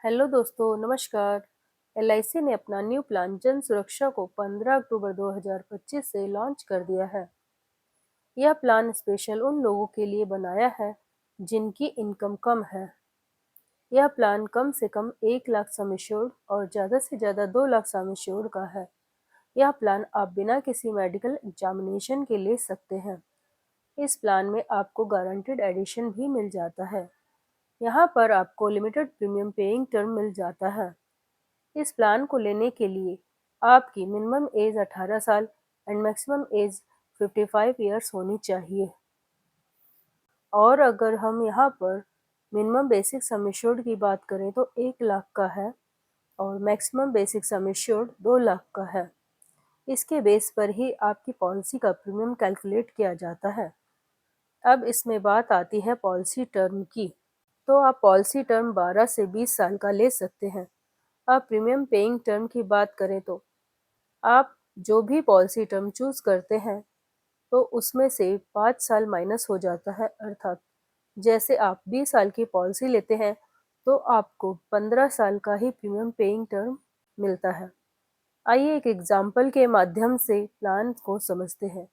Hello दोस्तों, नमस्कार। LIC ने अपना न्यू प्लान जन सुरक्षा को 15 अक्टूबर 2025 से लॉन्च कर दिया है। यह प्लान स्पेशल उन लोगों के लिए बनाया है जिनकी इनकम कम है। यह प्लान कम से कम 1 लाख सम एश्योर्ड और ज़्यादा से ज़्यादा 2 लाख सम एश्योर्ड का है। यह प्लान आप बिना किसी मेडिकल एग्जामिनेशन के ले सकते हैं। इस प्लान में आपको गारंटेड एडिशन भी मिल जाता है। यहाँ पर आपको लिमिटेड प्रीमियम पेइंग टर्म मिल जाता है। इस प्लान को लेने के लिए आपकी मिनिमम एज 18 साल एंड मैक्सिमम एज 55 ईयर्स होनी चाहिए। और अगर हम यहाँ पर मिनिमम बेसिक सम एश्योर्ड की बात करें तो 1 लाख का है और maximum basic sum assured 2 lakh का है। इसके बेस पर ही आपकी पॉलिसी का प्रीमियम कैलकुलेट किया जाता है। अब इसमें बात आती है पॉलिसी टर्म की। तो आप पॉलिसी टर्म 12 से 20 साल का ले सकते हैं। अब प्रीमियम पेइंग टर्म की बात करें तो आप जो भी पॉलिसी टर्म चूज करते हैं तो उसमें से 5 साल माइनस हो जाता है, अर्थात जैसे आप 20 साल की पॉलिसी लेते हैं तो आपको 15 साल का ही प्रीमियम पेइंग टर्म मिलता है। आइए एक एग्जाम्पल के माध्यम से प्लान को समझते हैं।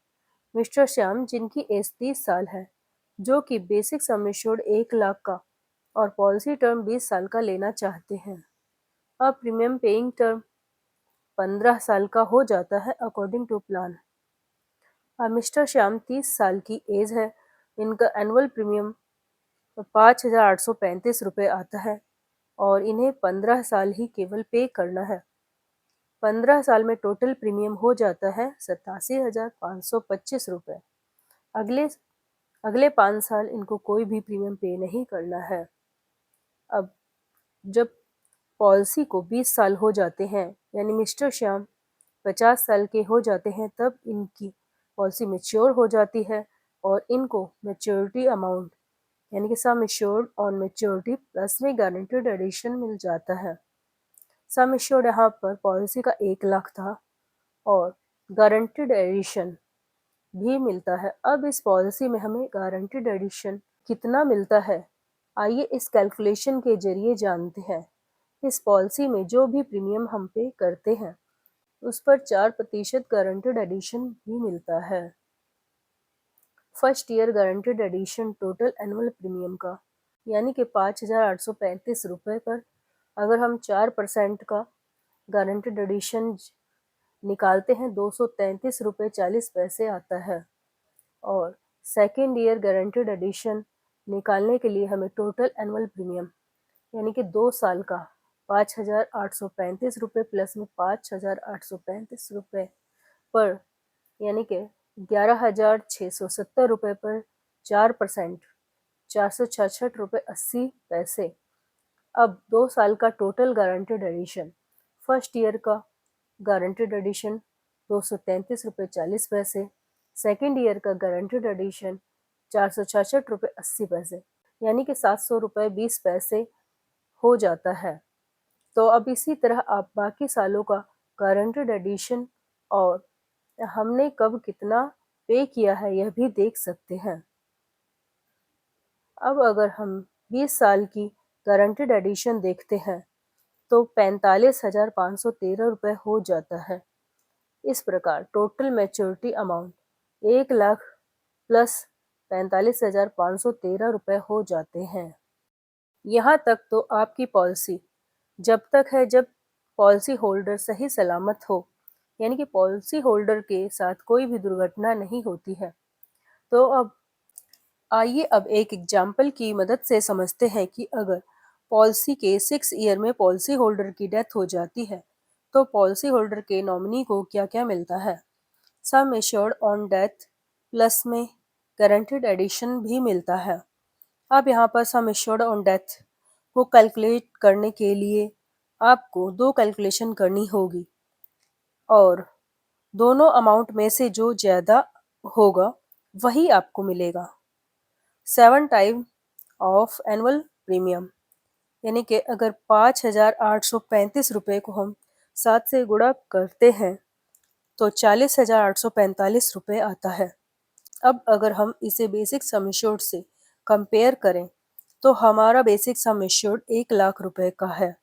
मिस्टर श्याम, जिनकी एज 30 साल है, जो कि बेसिक सम एश्योर्ड 1 लाख का और पॉलिसी टर्म 20 साल का लेना चाहते हैं। अब प्रीमियम पेइंग टर्म 15 साल का हो जाता है according to plan. Mister Shyam 30 साल की एज है। इनका एनुअल प्रीमियम 5,835 रुपये आता है और इन्हें 15 साल ही केवल पे करना है। 15 साल में टोटल प्रीमियम हो जाता है 87,525 रुपये। अगले अगले 5 साल इनको कोई भी प्रीमियम पे नहीं करना है। अब जब पॉलिसी को 20 साल हो जाते हैं, यानी मिस्टर श्याम 50 साल के हो जाते हैं, तब इनकी पॉलिसी मैच्योर हो जाती है और इनको मैच्योरिटी अमाउंट यानी कि sum assured on maturity plus में गारंटेड एडिशन मिल जाता है। सम एश्योर्ड यहाँ पर पॉलिसी का 1 लाख था और गारंटेड एडिशन भी मिलता है। अब इस पॉलिसी में हमें गारंटेड एडिशन कितना मिलता है, आइए इस कैलकुलेशन के जरिए जानते हैं। इस पॉलिसी में जो भी प्रीमियम हम पे करते हैं उस पर 4% गारंटेड एडिशन भी मिलता है। First year guaranteed addition total annual premium का यानी कि 5,835 रुपये पर अगर हम 4% का गारंटेड एडिशन निकालते हैं 233 रुपये 40 पैसे आता है। और सेकेंड ईयर गारंटेड एडिशन निकालने के लिए हमें टोटल एनुअल प्रीमियम यानी कि 2 साल का 5,835 रुपये प्लस में 5,835 रुपये पर यानी कि 11,670 रुपये पर 4% 466 रुपये 80 पैसे। अब 2 साल का total guaranteed addition, first year का गारंटेड एडिशन 233 रुपये 40 पैसे, सेकेंड ईयर का गारंटेड एडिशन 466 रुपये 80 पैसे यानी कि 700 रुपये 20 पैसे हो जाता है। तो अब इसी तरह आप बाकी सालों का गारंटेड एडिशन और हमने कब कितना पे किया है यह भी देख सकते हैं। अब अगर हम 20 साल की गारंटेड एडिशन देखते हैं तो 45,513 रुपये हो जाता है। इस प्रकार total maturity amount 1 lakh plus 45,513 रुपये हो जाते हैं। यहाँ तक तो आपकी पॉलिसी जब तक है जब पॉलिसी होल्डर सही सलामत हो, यानी कि पॉलिसी होल्डर के साथ कोई भी दुर्घटना नहीं होती है। तो अब आइए अब एक एग्जाम्पल की मदद से समझते हैं कि अगर पॉलिसी के 6 ईयर में पॉलिसी होल्डर की डेथ हो जाती है तो पॉलिसी होल्डर के नॉमिनी को क्या क्या मिलता है। Sum assured on death plus में गारंटेड एडिशन भी मिलता है। अब यहाँ पर सम एश्योर्ड ऑन डेथ को कैलकुलेट करने के लिए आपको 2 कैलकुलेशन करनी होगी और दोनों अमाउंट में से जो ज़्यादा होगा वही आपको मिलेगा। 7 टाइम ऑफ एनुअल प्रीमियम यानी कि अगर 5,835 रुपये को हम 7 से गुणा करते हैं तो 40,845 रुपये आता है। अब अगर हम इसे बेसिक सम एश्योर्ड से कंपेयर करें तो हमारा बेसिक सम एश्योर्ड 1 लाख रुपए का है।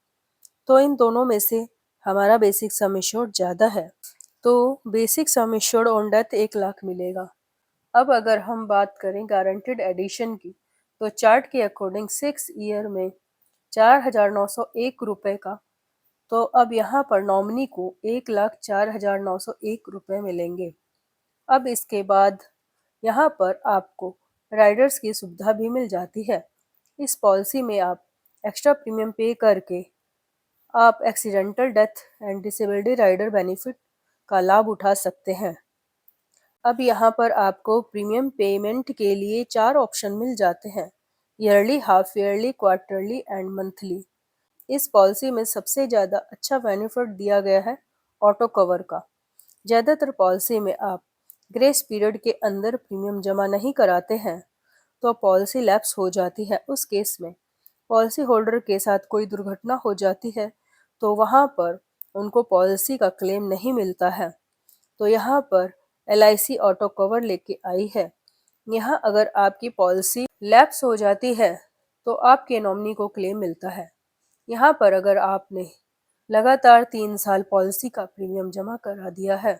तो इन दोनों में से हमारा बेसिक सम एश्योर्ड ज़्यादा है, तो basic sum assured on death 1 lakh मिलेगा। अब अगर हम बात करें गारंटेड एडिशन की, तो चार्ट के अकॉर्डिंग 6 ईयर में 4,901 रुपए का, तो अब यहाँ पर नॉमिनी को 1,04,901 रुपए मिलेंगे। अब इसके बाद यहाँ पर आपको राइडर्स की सुविधा भी मिल जाती है। इस पॉलिसी में आप एक्स्ट्रा प्रीमियम पे करके आप accidental death and disability rider benefit का लाभ उठा सकते हैं। अब यहाँ पर आपको प्रीमियम पेमेंट के लिए 4 ऑप्शन मिल जाते हैं: yearly, half yearly, quarterly and monthly. इस पॉलिसी में सबसे ज़्यादा अच्छा बेनिफिट दिया गया है ऑटो कवर का। ज़्यादातर पॉलिसी में आप ग्रेस पीरियड के अंदर प्रीमियम जमा नहीं कराते हैं तो पॉलिसी लैप्स हो जाती है। उस केस में पॉलिसी होल्डर के साथ कोई दुर्घटना हो जाती है तो वहाँ पर उनको पॉलिसी का क्लेम नहीं मिलता है। तो यहाँ पर LIC ऑटो कवर लेके आई है। यहाँ अगर आपकी पॉलिसी लैप्स हो जाती है तो आपके नॉमिनी को क्लेम मिलता है। यहाँ पर अगर आपने लगातार 3 साल पॉलिसी का प्रीमियम जमा करा दिया है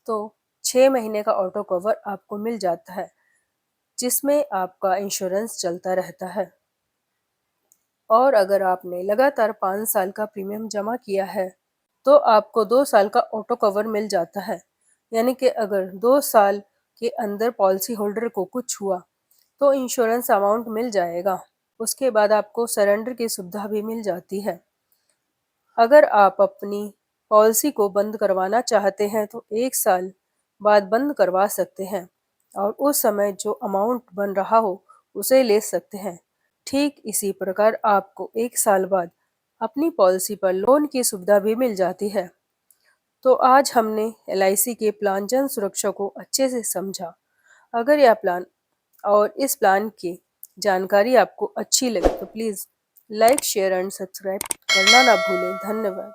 तो 6 महीने का ऑटो कवर आपको मिल जाता है, जिसमें आपका इंश्योरेंस चलता रहता है। और अगर आपने लगातार 5 साल का प्रीमियम जमा किया है तो आपको 2 साल का ऑटो कवर मिल जाता है। यानी कि अगर 2 साल के अंदर पॉलिसी होल्डर को कुछ हुआ तो इंश्योरेंस अमाउंट मिल जाएगा। उसके बाद आपको सरेंडर की सुविधा भी मिल जाती है। अगर आप अपनी पॉलिसी को बंद करवाना चाहते हैं तो 1 साल बाद बंद करवा सकते हैं और उस समय जो अमाउंट बन रहा हो उसे ले सकते हैं। ठीक इसी प्रकार आपको 1 साल बाद अपनी पॉलिसी पर लोन की सुविधा भी मिल जाती है। तो आज हमने LIC के प्लान जन सुरक्षा को अच्छे से समझा। अगर यह प्लान और इस प्लान की जानकारी आपको अच्छी लगे तो please like, share and subscribe करना ना भूलें। धन्यवाद।